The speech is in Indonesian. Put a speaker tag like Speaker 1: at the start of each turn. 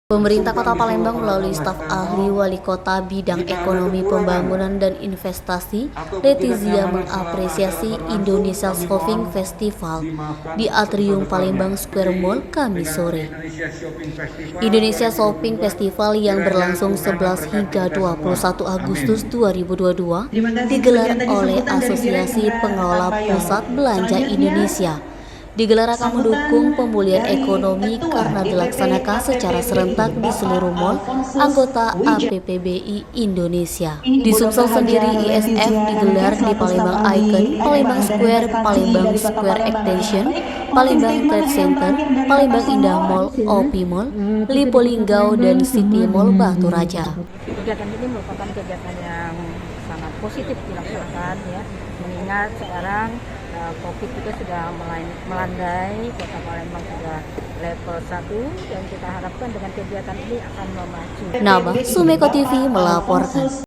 Speaker 1: Pemerintah Kota Palembang melalui staf ahli Wali Kota Bidang Ekonomi Pembangunan dan Investasi, Letizia mengapresiasi Indonesia Shopping Festival di Atrium Palembang Square Mall Kamis sore. Indonesia Shopping Festival yang berlangsung 11 hingga 21 Agustus 2022 digelar oleh Asosiasi Pengelola Pusat Belanja Indonesia. Digelar akan mendukung pemulihan ekonomi karena dilaksanakan secara serentak di seluruh mal anggota APPBI Indonesia. Di Sumsel sendiri, ISF digelar di Palembang Icon, Palembang Square, Palembang Square Extension, Palembang Trade Center, Palembang Indah Mall, OP Mall, Lipo Linggau, dan City Mall Batu Raja.
Speaker 2: Kegiatan ini merupakan kegiatan yang sangat positif dilaksanakan, ya, mengingat sekarang COVID juga sudah melandai, Kota Palembang sudah level 1 dan kita harapkan dengan kegiatan ini akan memacu.
Speaker 1: Nabah Sumeko TV melaporkan.